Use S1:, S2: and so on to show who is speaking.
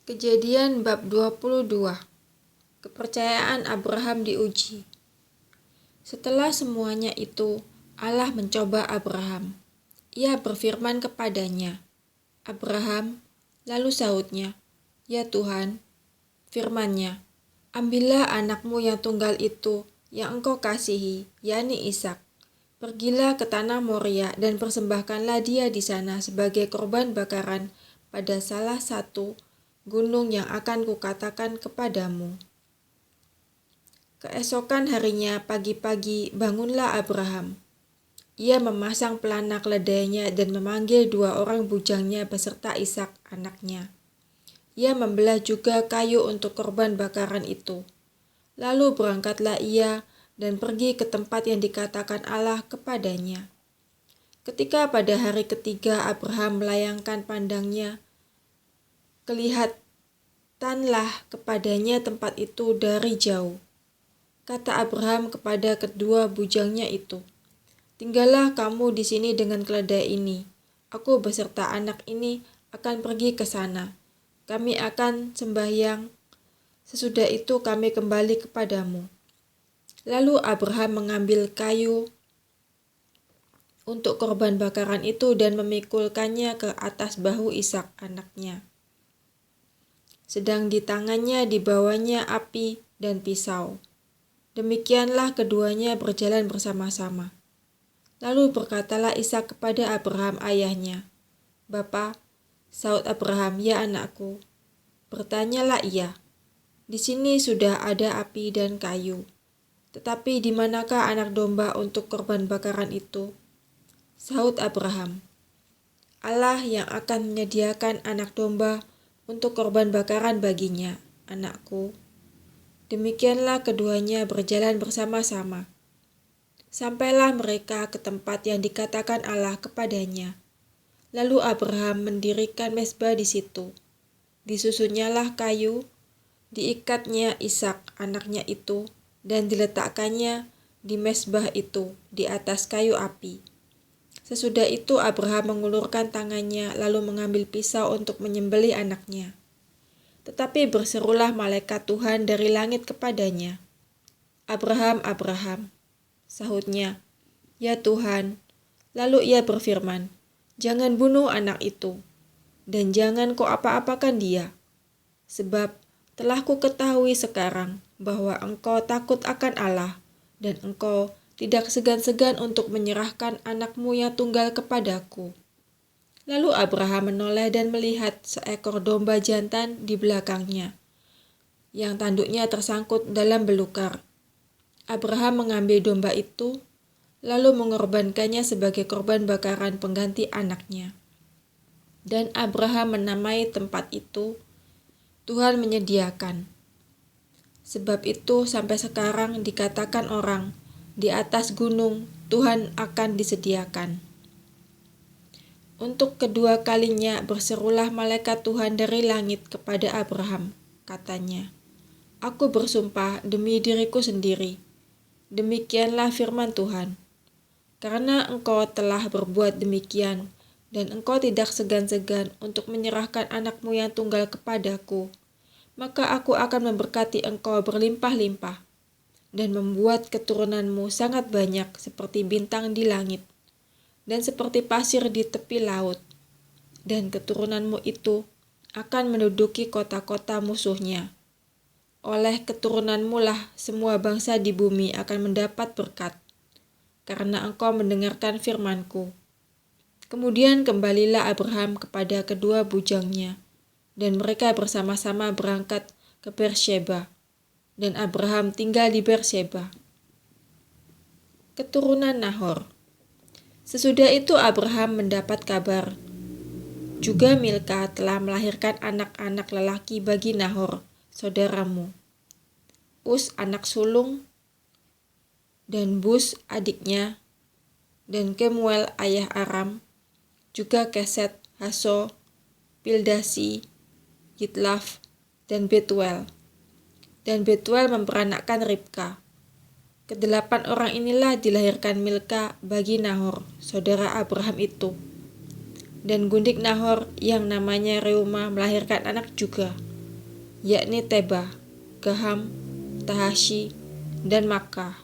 S1: Kejadian bab 22. Kepercayaan Abraham diuji. Setelah semuanya itu, Allah mencoba Abraham. Ia berfirman kepadanya, "Abraham," lalu sahutnya, "Ya Tuhan." Firman-Nya, "Ambillah anakmu yang tunggal itu, yang engkau kasihi, yakni Ishak. Pergilah ke tanah Moria dan persembahkanlah dia di sana sebagai korban bakaran pada salah satu gunung yang akan kukatakan kepadamu." Keesokan harinya pagi-pagi bangunlah Abraham. Ia memasang pelana keledainya dan memanggil 2 orang bujangnya beserta Ishak anaknya. Ia membelah juga kayu untuk korban bakaran itu. Lalu berangkatlah ia dan pergi ke tempat yang dikatakan Allah kepadanya. Ketika pada hari ketiga Abraham melayangkan pandangnya, kelihatanlah kepadanya tempat itu dari jauh. Kata Abraham kepada kedua bujangnya itu, "Tinggallah kamu di sini dengan keledai ini. Aku beserta anak ini akan pergi ke sana. Kami akan sembahyang. Sesudah itu kami kembali kepadamu." Lalu Abraham mengambil kayu untuk korban bakaran itu dan memikulkannya ke atas bahu Ishak anaknya. Sedang di tangannya dibawanya api dan pisau. Demikianlah keduanya berjalan bersama-sama. Lalu berkatalah Ishak kepada Abraham ayahnya, "Bapa," sahut Abraham, "Ya anakku." Bertanyalah ia, "Di sini sudah ada api dan kayu. Tetapi di manakah anak domba untuk korban bakaran itu?" Sahut Abraham, "Allah yang akan menyediakan anak domba untuk korban bakaran baginya, anakku." Demikianlah keduanya berjalan bersama-sama. Sampailah mereka ke tempat yang dikatakan Allah kepadanya. Lalu Abraham mendirikan mezbah di situ. Disusunnyalah kayu, diikatnya Ishak anaknya itu, dan diletakkannya di mezbah itu di atas kayu api. Sesudah itu Abraham mengulurkan tangannya lalu mengambil pisau untuk menyembelih anaknya. Tetapi berserulah malaikat Tuhan dari langit kepadanya, "Abraham, Abraham." Sahutnya, "Ya Tuhan." Lalu ia berfirman, "Jangan bunuh anak itu, dan jangan kau apa-apakan dia. Sebab telah ku ketahui sekarang bahwa engkau takut akan Allah, dan engkau tidak segan-segan untuk menyerahkan anakmu yang tunggal kepadaku." Lalu Abraham menoleh dan melihat seekor domba jantan di belakangnya, yang tanduknya tersangkut dalam belukar. Abraham mengambil domba itu, lalu mengorbankannya sebagai korban bakaran pengganti anaknya. Dan Abraham menamai tempat itu, "Tuhan menyediakan." Sebab itu sampai sekarang dikatakan orang, di atas gunung Tuhan akan disediakan. Untuk kedua kalinya berserulah malaikat Tuhan dari langit kepada Abraham, katanya, "Aku bersumpah demi diriku sendiri, demikianlah firman Tuhan, karena engkau telah berbuat demikian, dan engkau tidak segan-segan untuk menyerahkan anakmu yang tunggal kepadaku, maka aku akan memberkati engkau berlimpah-limpah, dan membuat keturunanmu sangat banyak seperti bintang di langit, dan seperti pasir di tepi laut, dan keturunanmu itu akan menduduki kota-kota musuhnya. Oleh keturunanmu lah semua bangsa di bumi akan mendapat berkat, karena engkau mendengarkan firman-Ku." Kemudian kembalilah Abraham kepada kedua bujangnya, dan mereka bersama-sama berangkat ke Beersheba, dan Abraham tinggal di Beersheba. Keturunan Nahor. Sesudah itu Abraham mendapat kabar juga Milka telah melahirkan anak-anak lelaki bagi Nahor, saudaramu, Uz anak sulung, dan Bus adiknya, dan Kemuel ayah Aram, juga Keset, Haso, Pildasi, Yitlaf, dan Betuel. Dan Betuel memperanakkan Ribka. Kedelapan orang inilah dilahirkan Milka bagi Nahor, saudara Abraham itu. Dan gundik Nahor yang namanya Reuma melahirkan anak juga. yakni Teba, Gaham, Tahashi, dan Makkah.